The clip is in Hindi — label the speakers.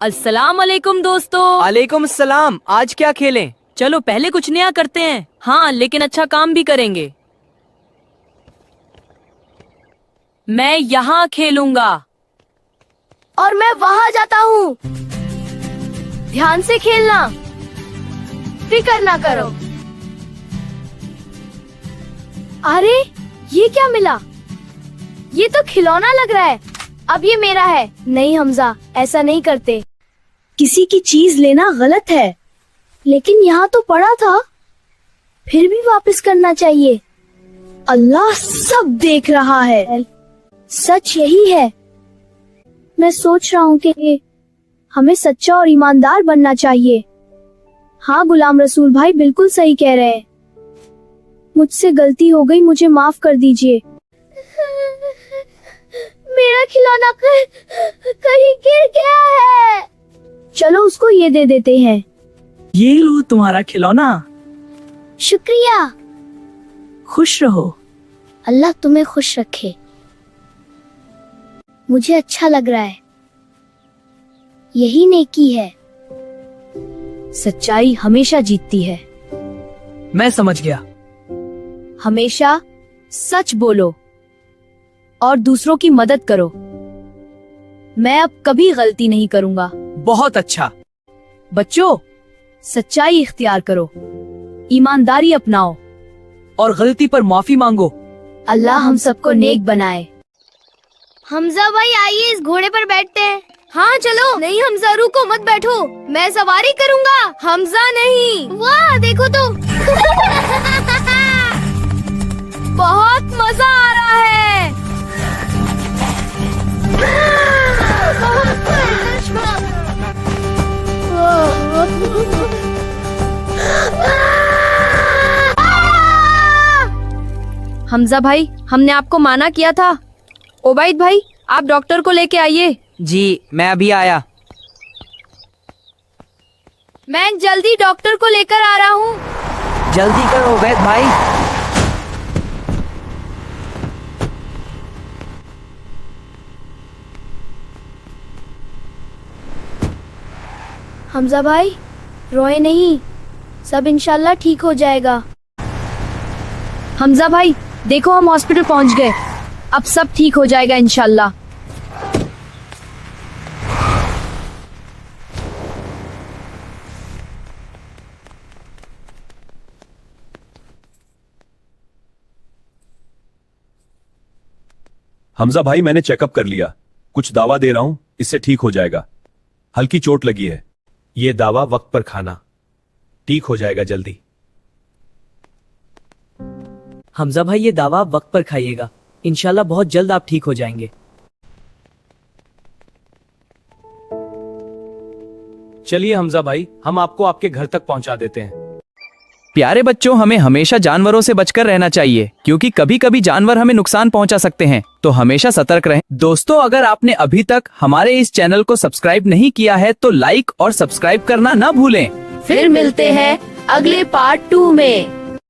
Speaker 1: अस्सलाम वालेकुम दोस्तों।
Speaker 2: वालेकुम सलाम। आज क्या खेलें?
Speaker 1: चलो पहले कुछ नया करते हैं। हाँ, लेकिन अच्छा काम भी करेंगे। मैं यहाँ खेलूंगा।
Speaker 3: और मैं वहाँ जाता हूँ। ध्यान से खेलना, फिक्र ना करो। अरे ये क्या मिला? ये तो खिलौना लग रहा है। अब ये मेरा है। नहीं हमजा, ऐसा नहीं करते। किसी की चीज लेना गलत है, लेकिन यहाँ तो पड़ा था, फिर भी वापस करना चाहिए। अल्लाह सब देख रहा है। सच यही है। मैं सोच रहा हूँ कि हमें सच्चा और ईमानदार बनना चाहिए। हाँ गुलाम रसूल भाई बिल्कुल सही कह रहे हैं। मुझसे गलती हो गई, मुझे माफ कर दीजिए। मेरा खिलौना कहीं गिर गया है। चलो उसको ये दे देते हैं।
Speaker 2: ये लो तुम्हारा खिलौना।
Speaker 3: शुक्रिया।
Speaker 2: खुश रहो।
Speaker 3: अल्लाह तुम्हें खुश रखे। मुझे अच्छा लग रहा है। यही नेकी है। सच्चाई हमेशा जीतती है।
Speaker 2: मैं समझ गया।
Speaker 3: हमेशा सच बोलो और दूसरों की मदद करो। मैं अब कभी गलती नहीं करूंगा।
Speaker 2: बहुत अच्छा।
Speaker 3: बच्चों, सच्चाई इख्तियार करो, ईमानदारी अपनाओ
Speaker 2: और गलती पर माफी मांगो।
Speaker 3: अल्लाह हम सबको नेक बनाए। हमजा भाई आइए इस घोड़े पर बैठते हैं। हाँ चलो। नहीं हमजा रुको, मत बैठो, मैं सवारी करूंगा। हमजा नहीं। वाह देखो तो। बहुत मजा आ रहा है। हमजा भाई, हमने आपको माना किया था। ओबैद भाई, आप डॉक्टर को लेके आइए।
Speaker 2: जी, मैं अभी आया।
Speaker 3: मैं जल्दी डॉक्टर को लेकर आ रहा हूँ।
Speaker 2: जल्दी करो उबैद भाई।
Speaker 3: हमजा भाई रोए नहीं, सब इंशाल्लाह ठीक हो जाएगा। हमजा भाई देखो, हम हॉस्पिटल पहुंच गए। अब सब ठीक हो जाएगा इंशाल्लाह।
Speaker 4: हमजा भाई मैंने चेकअप कर लिया। कुछ दवा दे रहा हूं, इससे ठीक हो जाएगा। हल्की चोट लगी है। ये दवा वक्त पर खाना, ठीक हो जाएगा जल्दी।
Speaker 2: हमजा भाई ये दवा वक्त पर खाइएगा, इंशाल्लाह बहुत जल्द आप ठीक हो जाएंगे।
Speaker 4: चलिए हमजा भाई, हम आपको आपके घर तक पहुंचा देते हैं।
Speaker 5: प्यारे बच्चों, हमें हमेशा जानवरों से बचकर रहना चाहिए, क्योंकि कभी कभी जानवर हमें नुकसान पहुंचा सकते हैं, तो हमेशा सतर्क रहें। दोस्तों, अगर आपने अभी तक हमारे इस चैनल को सब्सक्राइब नहीं किया है तो लाइक और सब्सक्राइब करना ना भूलें।
Speaker 3: फिर मिलते हैं अगले पार्ट 2 में।